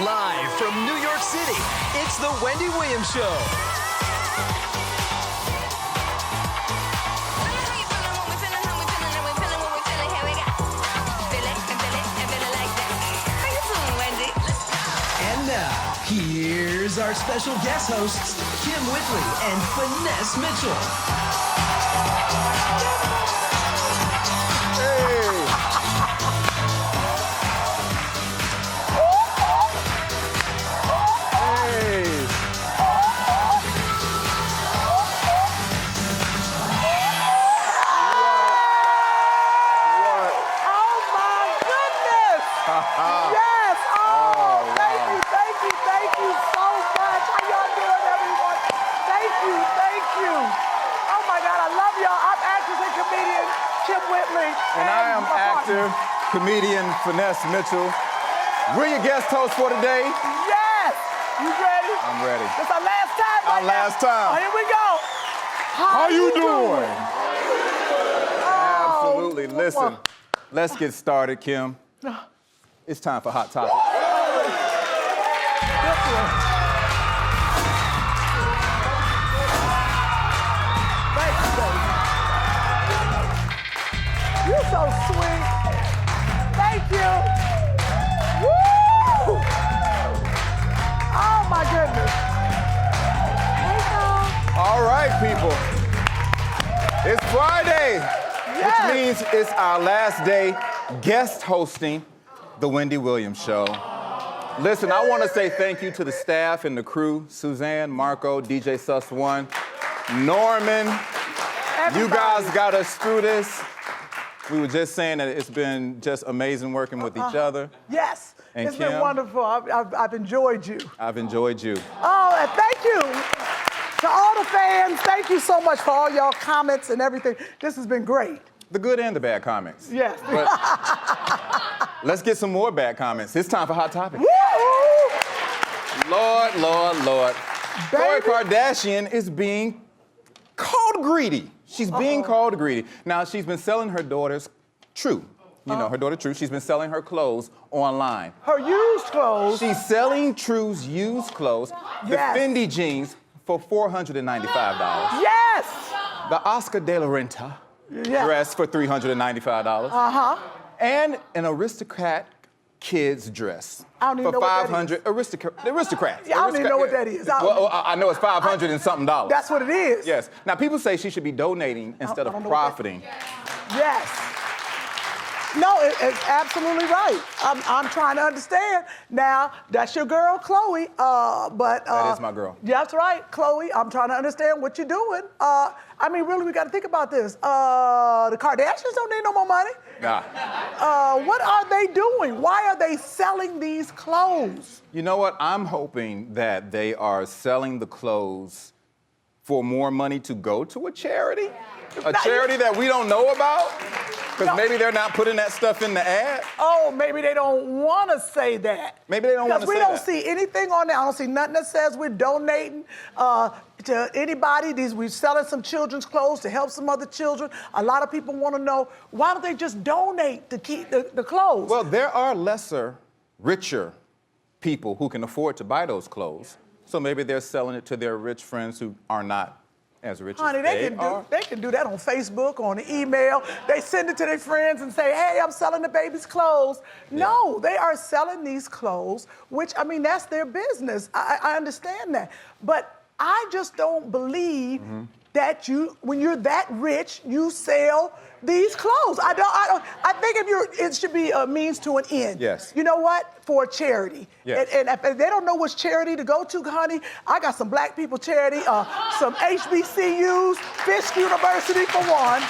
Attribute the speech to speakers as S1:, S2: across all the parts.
S1: Live from New York City, it's the Wendy Williams Show. And now, here's our special guest hosts, Kim Whitley and Finesse Mitchell.
S2: And I am actor, comedian Finesse Mitchell. We're your guest hosts for today.
S3: Yes! You ready?
S2: I'm ready.
S3: It's our last time.
S2: Our last time.
S3: Oh, here we go.
S2: How you doing?
S3: Oh,
S2: Absolutely. Listen, let's get started, Kim. It's time for Hot Topics.
S3: You're so sweet. Thank you. Woo! Oh, my goodness.
S2: All right, people. It's Friday,
S3: Yes.
S2: which means it's our last day guest hosting the Wendy Williams Show. Listen, I want to say thank you to the staff and the crew, Suzanne, Marco, DJ Sus One, Norman. You guys got us through this. We were just saying that it's been just amazing working with each other.
S3: Yes.
S2: And
S3: it's
S2: Kim?
S3: been wonderful. I've enjoyed you.
S2: I've enjoyed you.
S3: Oh, and thank you to all the fans. Thank you so much for all y'all comments and everything. This has been great.
S2: The good and the bad comments.
S3: Yes.
S2: But let's get some more bad comments. It's time for Hot Topics.
S3: Woo!
S2: Lord, Lord, Lord. Khloe
S3: Baby.
S2: Kardashian is being called greedy. She's being called greedy. Now, she's been selling her daughter's True. You know, her daughter True. She's been selling her clothes online.
S3: Her used clothes.
S2: She's selling True's used clothes, the
S3: Yes.
S2: Fendi jeans, for $495.
S3: Yes.
S2: The Oscar de la Renta
S3: Yes.
S2: dress for $395.
S3: Uh-huh.
S2: And an aristocrat kids dress
S3: I don't even
S2: for
S3: know what that
S2: $500. Aristocrats.
S3: Yeah, I don't even know what that is.
S2: Well, I know it's $500 and something dollars.
S3: That's what it is.
S2: Yes. Now people say she should be donating instead
S3: I
S2: of
S3: don't know what that-
S2: profiting.
S3: Yes. No, it's absolutely right. I'm trying to understand. Now, that's your girl, Khloe, but...
S2: That is my girl.
S3: That's right, Khloe. I'm trying to understand what you're doing. I mean, really, we got to think about this. The Kardashians don't need no more money.
S2: Nah.
S3: What are they doing? Why are they selling these clothes?
S2: You know what? I'm hoping that they are selling the clothes for more money to go to a charity. A charity that we don't know about. Because maybe they're not putting that stuff in the ad.
S3: Oh, maybe they don't want to say that.
S2: Maybe they don't want to say
S3: Because
S2: that.
S3: we don't see anything on there. I don't see nothing that says we're donating to anybody. We're selling some children's clothes to help some other children. A lot of people want to know, why don't they just donate to keep the clothes?
S2: Well, there are lesser, richer people who can afford to buy those clothes. So maybe they're selling it to their rich friends who are not as rich
S3: Honey,
S2: as
S3: they can do that on Facebook, on the email. They send it to their friends and say, hey, I'm selling the baby's clothes.
S2: Yeah.
S3: No, they are selling these clothes, which, I mean, that's their business. I understand that. But I just don't believe that when you're that rich, you sell these clothes. I think it should be a means to an end.
S2: Yes.
S3: You know what? For a charity.
S2: Yes.
S3: And if they don't know which charity to go to, honey, I got some black people charity, some HBCUs, Fisk University for one.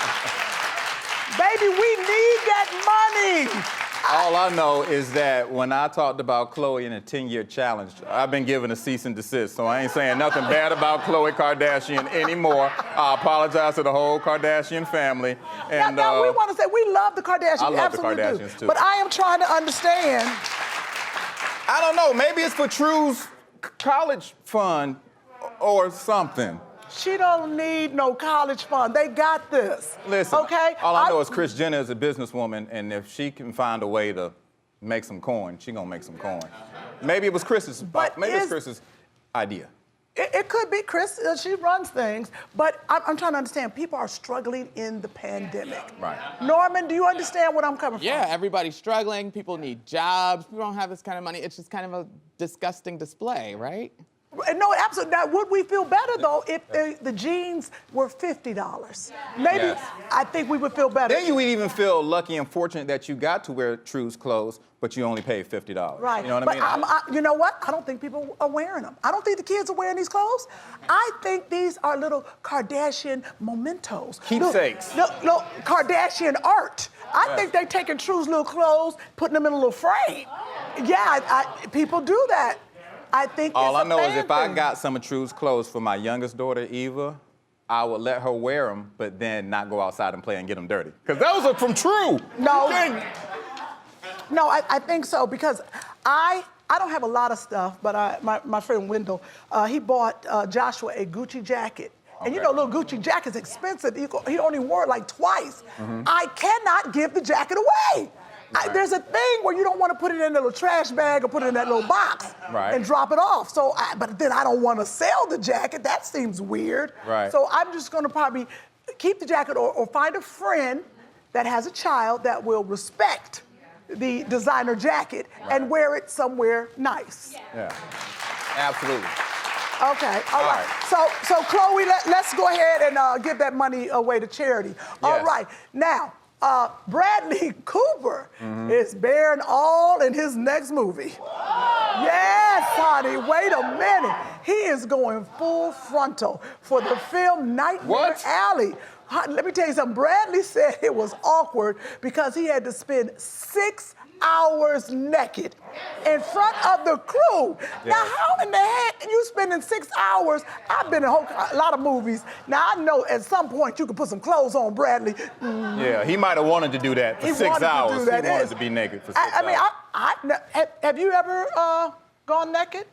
S3: Baby, we need that money.
S2: All I know is that when I talked about Khloe in a 10-year challenge, I've been given a cease and desist, so I ain't saying nothing bad about Khloe Kardashian anymore. I apologize to the whole Kardashian family. And
S3: now we want to say we love the Kardashians.
S2: I
S3: We
S2: love the
S3: absolutely
S2: Kardashians,
S3: do.
S2: too.
S3: But I am trying to understand.
S2: I don't know, maybe it's for True's college fund or something.
S3: She don't need no college fund. They got this.
S2: Listen,
S3: okay?
S2: all I know is Kris Jenner is a businesswoman, and if she can find a way to make some coin, she gonna make some coin. Maybe it was Chris's. Maybe it's
S3: is-
S2: Chris's idea.
S3: It could be Chris. She runs things, but I'm trying to understand. People are struggling in the pandemic.
S2: Right.
S3: Norman, do you understand what I'm coming from?
S4: Yeah, everybody's struggling. People need jobs. People don't have this kind of money. It's just kind of a disgusting display, right?
S3: No, absolutely. Now, would we feel better though if the jeans were $50? Maybe.
S2: Yes.
S3: I think we would feel better.
S2: Then you would even feel lucky and fortunate that you got to wear True's clothes, but you only paid $50.
S3: Right.
S2: You know what I mean?
S3: You know what? I don't think people are wearing them. I don't think the kids are wearing these clothes. I think these are little Kardashian mementos.
S2: Keepsakes.
S3: Little Kardashian art. I think they're taking True's little clothes, putting them in a little frame. Yeah, people do that. I think
S2: All
S3: it's
S2: I know
S3: a
S2: is
S3: fan
S2: if I
S3: thing.
S2: got some of True's clothes for my youngest daughter, Eva, I would let her wear them, but then not go outside and play and get them dirty. Because those are from True.
S3: No. No, I think so because I don't have a lot of stuff, but my friend Wendell, he bought Joshua a Gucci jacket. And you know, little Gucci jacket's expensive. He only wore it like twice. I cannot give the jacket away.
S2: Right.
S3: There's a thing where you don't want to put it in a little trash bag or put it in that little box and drop it off. So, but then I don't want to sell the jacket. That seems weird.
S2: Right.
S3: So I'm just going to probably keep the jacket or find a friend that has a child that will respect the designer jacket and wear it somewhere nice.
S2: Yeah, absolutely.
S3: Okay, all right. So Khloe, let's go ahead and give that money away to charity. All right, now, Bradley Cooper is bearing all in his next movie. Yes, honey, wait a minute. He is going full frontal for the film Nightmare Alley. Let me tell you something. Bradley said it was awkward because he had to spend 6 hours naked in front of the crew. Now, how in the heck are you spending 6 hours? I've been in a lot of movies. Now, I know at some point you could put some clothes on, Bradley.
S2: Yeah, he might have wanted to do that for 6 hours. He wanted to be naked for 6 hours.
S3: I mean, have you ever gone naked?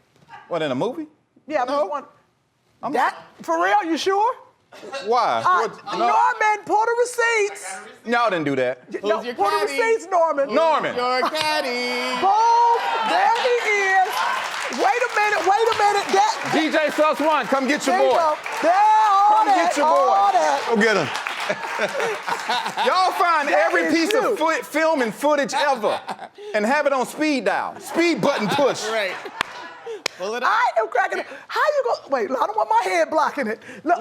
S2: What, in a movie?
S3: Yeah, no. For real, you sure?
S2: Why?
S3: Norman, pull the receipts.
S2: Y'all didn't do that.
S3: No, pull the receipts, Norman.
S2: Norman.
S4: Your caddy.
S3: Boom, there he is. Wait a minute.
S2: DJ Sus One, come get your
S3: There you
S2: boy.
S3: go. Come
S2: get your boy.
S3: Go
S2: get him. Y'all find every piece of film and footage ever and have it on speed dial. Speed button push.
S4: Right. Pull it up.
S3: I am cracking it. How you go? Wait, I don't want my head blocking it. Look.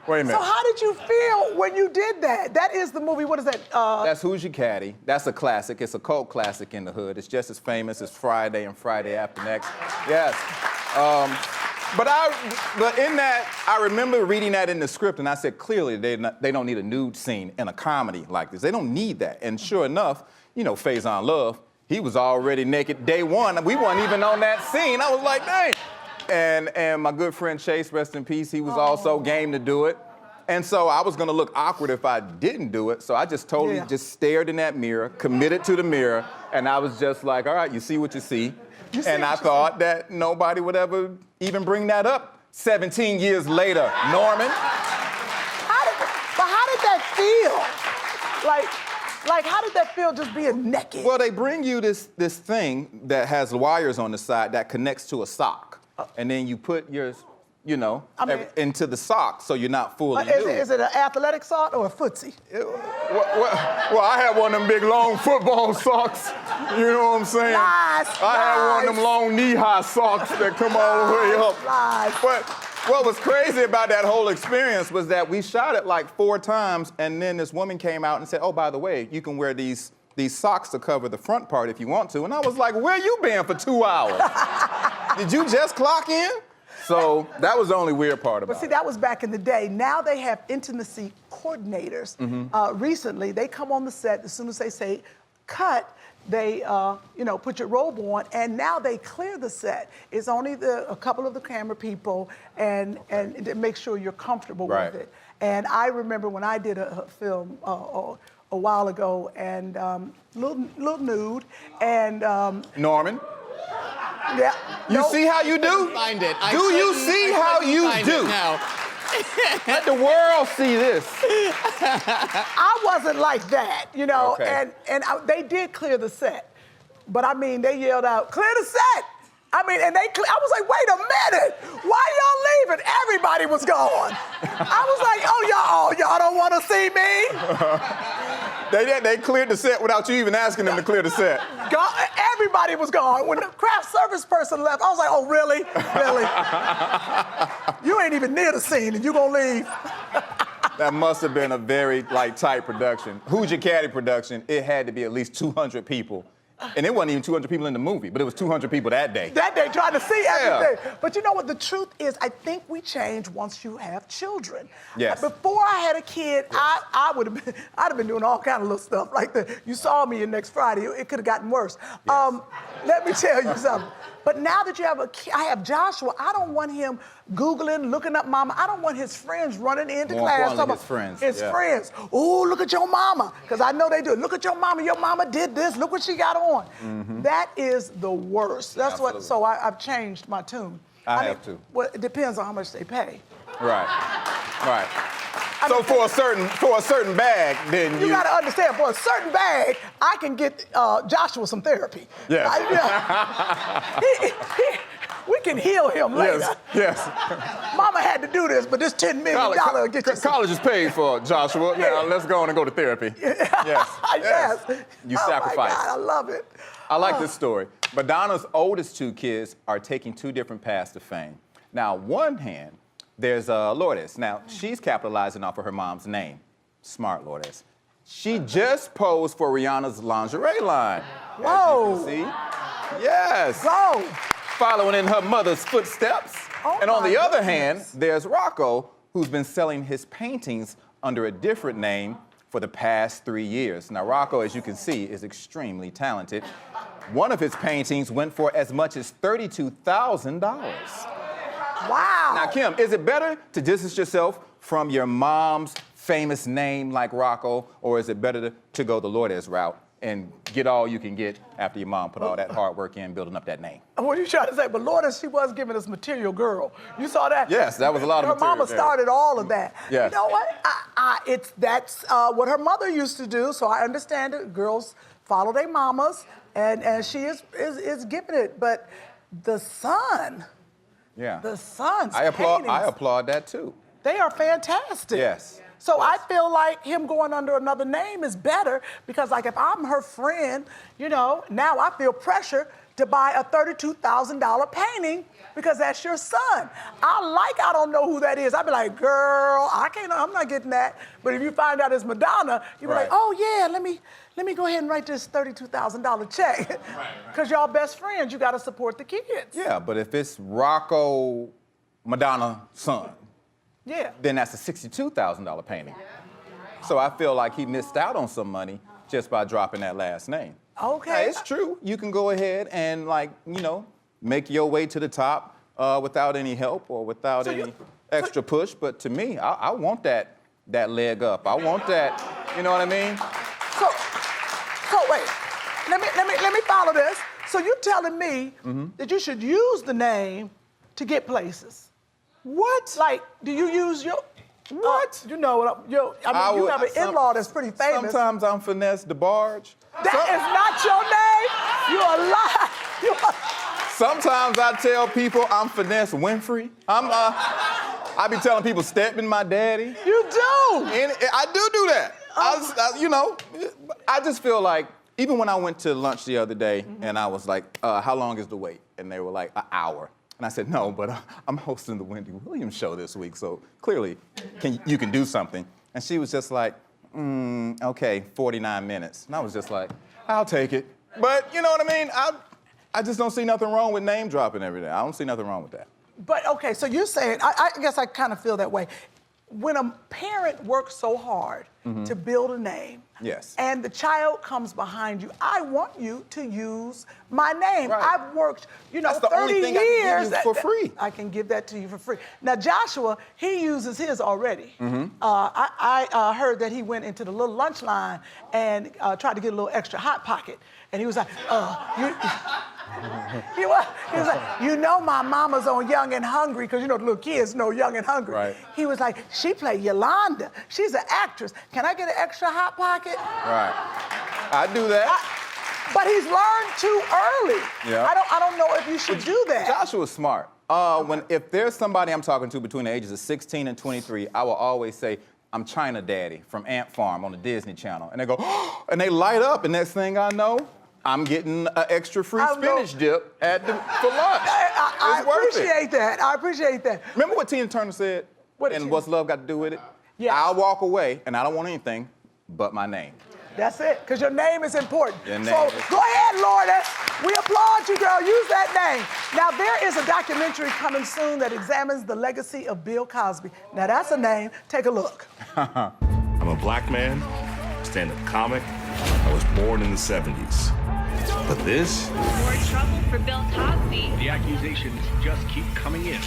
S2: Wait a minute.
S3: So how did you feel when you did that? That is the movie. What is that?
S2: That's Who's Your Caddy. That's a classic. It's a cult classic in the hood. It's just as famous as Friday and Friday After Next. Yes. But in that, I remember reading that in the script, and I said, clearly, they don't need a nude scene in a comedy like this. They don't need that. And sure enough, you know, Faison Love, he was already naked day one. We weren't even on that scene. I was like, dang. And my good friend Chase, rest in peace, he was also game to do it. And so I was gonna look awkward if I didn't do it. So I just totally just stared in that mirror, committed to the mirror, and I was just like, all right, you see what you see. And I thought that nobody would ever even bring that up 17 years later, Norman.
S3: How did that feel? Like, how did that feel just being naked?
S2: Well, they bring you this thing that has wires on the side that connects to a sock. And then you put yours, you know, into the sock so you're not fully nude.
S3: Is it an athletic sock or a footsie?
S2: Well, I had one of them big, long football socks. You know what I'm saying? I had one of them long knee-high socks that come all the way up. But what was crazy about that whole experience was that we shot it like 4 times, and then this woman came out and said, oh, by the way, you can wear these socks to cover the front part if you want to. And I was like, where you been for 2 hours? Did you just clock in? So that was the only weird part about it.
S3: But see, that was back in the day. Now they have intimacy coordinators. Recently, they come on the set as soon as they say cut. They, put your robe on, and now they clear the set. It's only a couple of the camera people, and make sure you're comfortable with it. And I remember when I did a film a while ago, and little nude, and
S2: Norman.
S3: Yeah.
S2: You see how you do?
S4: Find it.
S2: Do you see how you do? Let the world see this.
S3: I wasn't like that, you know, and they did clear the set. But I mean, they yelled out, clear the set! I mean, and I was like, wait a minute, why y'all leaving? Everybody was gone. I was like, oh, y'all don't want to see me?
S2: They cleared the set without you even asking them to clear the set.
S3: Everybody was gone. When the craft service person left, I was like, oh, really? Really? You ain't even near the scene and you gonna leave?
S2: That must have been a very tight production. Who's Your Caddy production? It had to be at least 200 people. And it wasn't even 200 people in the movie, but it was 200 people that day.
S3: That day trying to see everything. But you know what? The truth is, I think we change once you have children.
S2: Yes.
S3: Before I had a kid, yes. I'd have been doing all kind of little stuff like that. You saw me in Next Friday. It could have gotten worse. Yes. Let me tell you something. But now that you have a kid, I have Joshua, I don't want him Googling, looking up mama. I don't want his friends running into class. His friends. Oh, look at your mama. Because I know they do. Look at your mama. Your mama did this. Look what she got on. Mm-hmm. That is the worst. That's Absolutely. So I've changed my tune.
S2: I have too.
S3: Well, it depends on how much they pay.
S2: Right. So for a certain bag, then
S3: you gotta understand, for a certain bag, I can get Joshua some therapy.
S2: Yes.
S3: We can heal him later.
S2: Yes.
S3: Mama had to do this, but this $10 million will get you some.
S2: College is paid for, Joshua. Now let's go on and go to therapy. Yes. You sacrifice.
S3: Oh my God, I love it.
S2: I like this story. Madonna's oldest two kids are taking two different paths to fame. Now, on one hand, there's Lourdes. Now, she's capitalizing off of her mom's name. Smart Lourdes. She just posed for Rihanna's lingerie line.
S3: Whoa.
S2: As you can see. Yes.
S3: Whoa.
S2: Following in her mother's footsteps. And on the other hand, there's Rocco, who's been selling his paintings under a different name for the past 3 years. Now, Rocco, as you can see, is extremely talented. One of his paintings went for as much as $32,000.
S3: Wow.
S2: Now, Kim, is it better to distance yourself from your mom's famous name like Rocco, or is it better to go the Lourdes route and get all you can get after your mom put all that hard work in building up that name?
S3: What are you trying to say? But Lourdes, she was giving us material girl. You saw that?
S2: Yes, that was a lot of material.
S3: Her mama started all of that.
S2: Yes.
S3: You know what? That's what her mother used to do, so I understand it. Girls follow their mamas, and she is giving it. But the son...
S2: Yeah.
S3: The son's
S2: I applaud that too.
S3: They are fantastic.
S2: Yes.
S3: So I feel like him going under another name is better because, like, if I'm her friend, now I feel pressure to buy a $32,000 painting because that's your son. I don't know who that is. I'd be like, girl, I'm not getting that. But if you find out it's Madonna, you'd be like, oh yeah, let me go ahead and write this $32,000 check. Because y'all best friends, you got to support the kids.
S2: Yeah, but if it's Rocco, Madonna, son, then that's a $62,000 painting. So I feel like he missed out on some money just by dropping that last name.
S3: Okay.
S2: Now, it's true. You can go ahead and, make your way to the top without any help or without any extra push. But to me, I want that leg up. I want that, you know what I mean?
S3: So wait, let me follow this. So you're telling me that you should use the name to get places?
S2: What?
S3: Like, do you use your...
S2: What?
S3: You have an in-law that's pretty famous.
S2: Sometimes I'm Finesse DeBarge.
S3: That is not your name. You're a lie.
S2: Sometimes I tell people I'm Finesse Winfrey. I be telling people Stephen my daddy.
S3: You do.
S2: And I do that. I just feel like, even when I went to lunch the other day and I was like, how long is the wait? And they were like, an hour. And I said, no, but I'm hosting the Wendy Williams show this week, so clearly you can do something. And she was just like, okay, 49 minutes. And I was just like, I'll take it. But you know what I mean? I just don't see nothing wrong with name dropping every day. I don't see nothing wrong with that.
S3: But okay, so you're saying, I guess I kind of feel that way. When a parent works so hard to build a name, and the child comes behind you, I want you to use my name.
S2: Right.
S3: I've worked,
S2: That's the
S3: 30
S2: only thing
S3: years.
S2: I can give you for free.
S3: I can give that to you for free. Now, Joshua, he uses his already. I heard that he went into the little lunch line and tried to get a little extra Hot Pocket. And he was like, he was like, my mama's on Young and Hungry, because the little kids know Young and Hungry.
S2: Right.
S3: He was like, she played Yolanda. She's an actress. Can I get an extra Hot Pocket?
S2: Right. I do that.
S3: But he's learned too early.
S2: Yeah.
S3: I don't know if you should do that.
S2: Joshua's smart. If there's somebody I'm talking to between the ages of 16 and 23, I will always say, I'm China Daddy from Ant Farm on the Disney Channel. And they go, oh, and they light up, and next thing I know, I'm getting an extra free spinach dip for lunch.
S3: I appreciate that. I appreciate that.
S2: Remember what Tina Turner said? What's love got to do with it?
S3: Yeah.
S2: I'll walk away, and I don't want anything but my name.
S3: That's it, because your name is important.
S2: Your name
S3: so
S2: is
S3: go ahead, Lorda. We applaud you, girl. Use that name. Now, there is a documentary coming soon that examines the legacy of Bill Cosby. Now, that's a name. Take a look.
S5: I'm a black man, stand-up comic. I was born in the 70s. But this?
S6: More trouble for Bill Cosby.
S7: The accusations just keep coming in.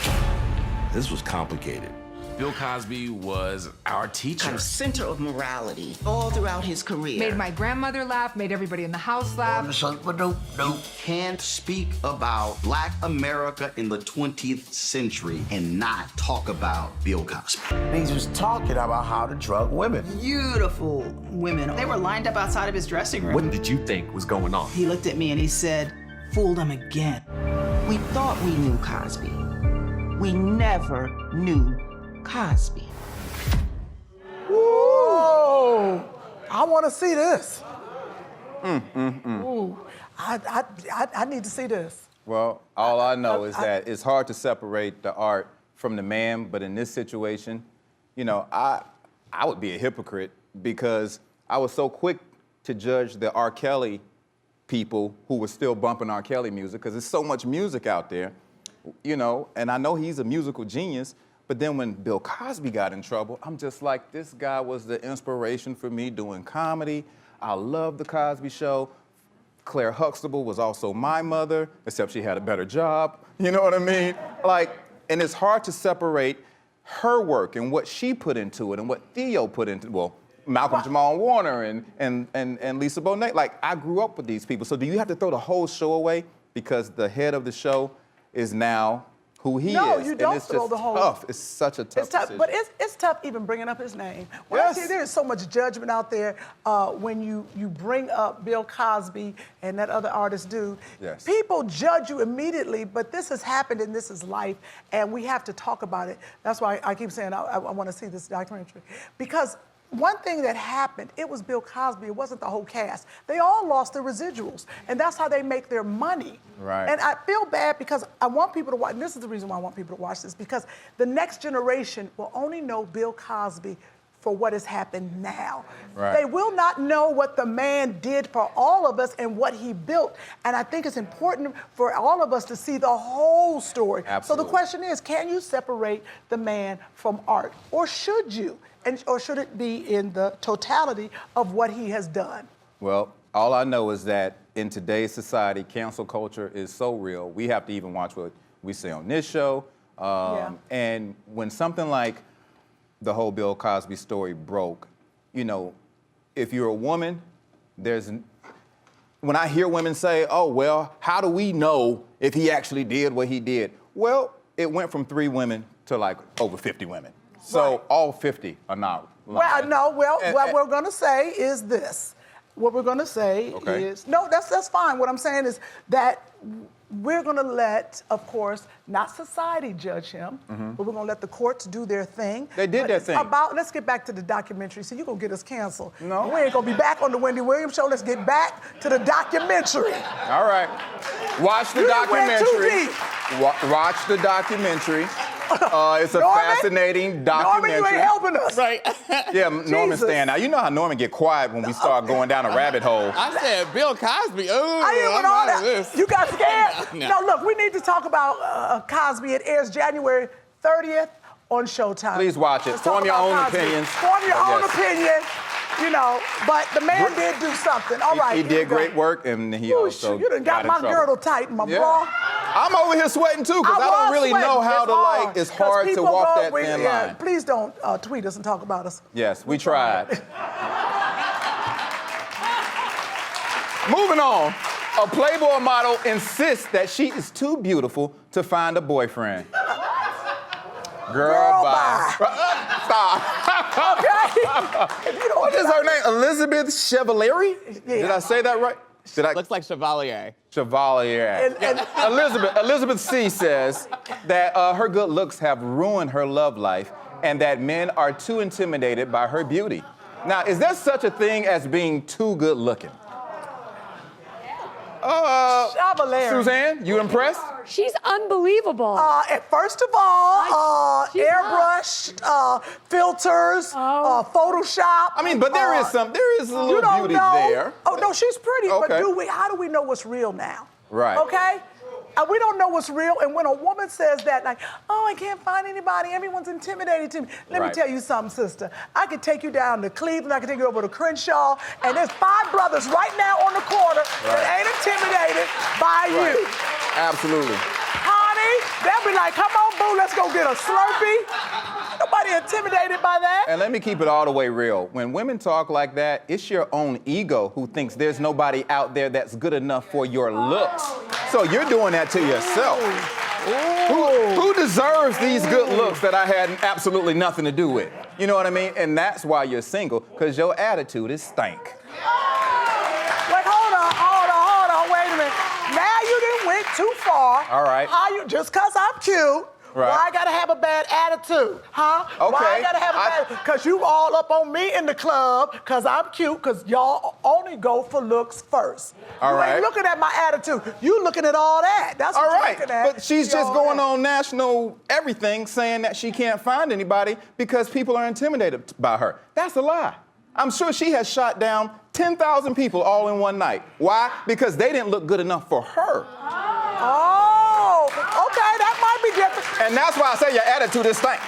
S5: This was complicated.
S8: Bill Cosby was our teacher.
S9: Kind of center of morality all throughout his career.
S10: Made my grandmother laugh, made everybody in the house laugh.
S9: You can't speak about Black America in the 20th century and not talk about Bill Cosby.
S11: He was talking about how to drug women.
S12: Beautiful women. They were lined up outside of his dressing room.
S8: What did you think was going on?
S12: He looked at me and he said, fooled him again.
S9: We thought we knew Cosby. We never knew Cosby.
S3: Whoa! I want to see this. Ooh, I need to see this.
S2: Well, all I know is that it's hard to separate the art from the man, but in this situation, you know, I would be a hypocrite because I was so quick to judge the R. Kelly people who were still bumping R. Kelly music because there's so much music out there, you know, and I know he's a musical genius. But then when Bill Cosby got in trouble, I'm just like, this guy was the inspiration for me doing comedy. I love The Cosby Show. Claire Huxtable was also my mother, except she had a better job. You know what I mean? Like, and it's hard to separate her work and what she put into it and what Theo put into it. Well, Malcolm Jamal Warner and Lisa Bonet. Like, I grew up with these people. So do you have to throw the whole show away because the head of the show is now who he is?
S3: No, you don't
S2: and it's
S3: throw
S2: just
S3: the whole.
S2: Tough. It's such a tough decision.
S3: But it's tough even bringing up his name. When I see there's so much judgment out there when you bring up Bill Cosby and that other artist dude.
S2: Yes.
S3: People judge you immediately, but this has happened and this is life, and we have to talk about it. That's why I keep saying I want to see this documentary. Because one thing that happened, it was Bill Cosby, it wasn't the whole cast. They all lost their residuals, and that's how they make their money.
S2: Right.
S3: And I feel bad because I want people to watch, and this is the reason why I want people to watch this, because the next generation will only know Bill Cosby for what has happened now.
S2: Right.
S3: They will not know what the man did for all of us and what he built. And I think it's important for all of us to see the whole story.
S2: Absolutely.
S3: So the question is, can you separate the man from art? Or should you? Or should it be in the totality of what he has done?
S2: Well, all I know is that in today's society, cancel culture is so real. We have to even watch what we say on this show. And when something like the whole Bill Cosby story broke, you know, if you're a woman, when I hear women say, oh, well, how do we know if he actually did what he did? Well, it went from 3 women to like over 50 women. So all 50 are not lying.
S3: What we're going to say is this. What we're going to say is, no, that's fine. What I'm saying is that we're going to let, of course, not society judge him, but we're going to let the courts do their thing.
S2: They did their thing.
S3: Let's get back to the documentary. So you're going to get us canceled.
S2: No.
S3: We ain't going to be back on the Wendy Williams show. Let's get back to the documentary.
S2: All right. Watch the documentary. Watch the documentary. It's a fascinating documentary.
S3: Norman, you ain't helping us.
S4: Right.
S2: Yeah, Norman's staying now. You know how Norman get quiet when we start going down a rabbit hole.
S4: I said Bill Cosby. Oh,
S3: I didn't want all that. You got scared?
S4: No.
S3: No, look, we need to talk about Cosby. It airs January 30th on Showtime.
S2: Please watch it.
S3: Let's
S2: Form
S3: talk
S2: your
S3: about
S2: own
S3: Cosby.
S2: opinions.
S3: Form your own opinion. You know, but the man did do something. All right.
S2: He did great work, and he also
S3: You done got my girdle tight in my bra.
S2: I'm over here sweating too, because I don't really know how to like. It's hard to walk that thin line.
S3: Please don't tweet us and talk about us.
S2: Yes, we tried. Moving on. A Playboy model insists that she is too beautiful to find a boyfriend. Girl, bye.
S3: Stop. Okay.
S2: What is her name? Elizabeth Chevalier?
S3: Yeah.
S2: Did I say that right?
S4: Looks like Chevalier.
S2: Chevalier. Elizabeth C says that her good looks have ruined her love life and that men are too intimidated by her beauty. Now, is there such a thing as being too good looking?
S3: Chevalier.
S2: Suzanne, you impressed?
S13: She's unbelievable.
S3: First of all, airbrushed, filters, Photoshop.
S2: I mean, but there is a little beauty there.
S3: Oh, no, she's pretty,
S2: Okay.
S3: but how do we know what's real now?
S2: Right.
S3: Okay? We don't know what's real, and when a woman says that, like, oh, I can't find anybody, everyone's intimidated to me. Let me tell you something, sister. I could take you down to Cleveland, I could take you over to Crenshaw, and there's 5 brothers right now on the corner that ain't intimidated by you.
S2: Absolutely.
S3: Honey, they'll be like, come on, boo, let's go get a Slurpee. Nobody intimidated by that.
S2: And let me keep it all the way real. When women talk like that, it's your own ego who thinks there's nobody out there that's good enough for your looks. So you're doing that to yourself. Who deserves these good looks that I had absolutely nothing to do with? You know what I mean? And that's why you're single, because your attitude is stank.
S3: Wait, hold on, wait a minute. Now you done went too far.
S2: All right.
S3: Just because I'm cute,
S2: right.
S3: Why I gotta have a bad attitude, huh?
S2: Okay.
S3: Why I gotta have a bad, because you all up on me in the club, because I'm cute, because y'all only go for looks first.
S2: All right.
S3: You ain't looking at my attitude. You looking at all that. That's what you're looking at.
S2: But she's just going on national everything saying that she can't find anybody because people are intimidated by her. That's a lie. I'm sure she has shot down 10,000 people all in one night. Why? Because they didn't look good enough for her.
S3: Oh, okay, that might be different.
S2: And that's why I say your attitude is stank.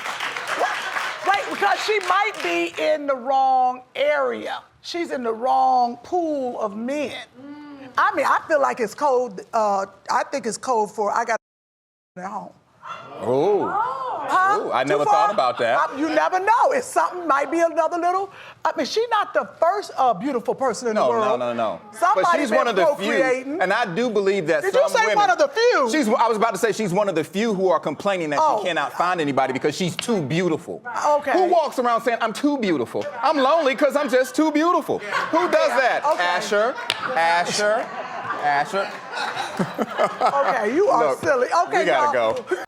S3: Right, because she might be in the wrong area. She's in the wrong pool of men. I mean, I feel like it's code, I think it's code for I got at home.
S2: Oh, I never thought about that.
S3: You never know. It's something, might be another little. I mean, she's not the first beautiful person in the world.
S2: No.
S3: Somebody
S2: but she's one of the few, and I do believe that
S3: Did
S2: some
S3: you say
S2: women,
S3: one of the few?
S2: I was about to say she's one of the few who are complaining that she cannot find anybody because she's too beautiful.
S3: Okay.
S2: Who walks around saying, I'm too beautiful? I'm lonely because I'm just too beautiful. Who does that?
S3: Okay.
S2: Asher.
S3: Okay, you are
S2: Look,
S3: silly. Okay,
S2: we gotta go.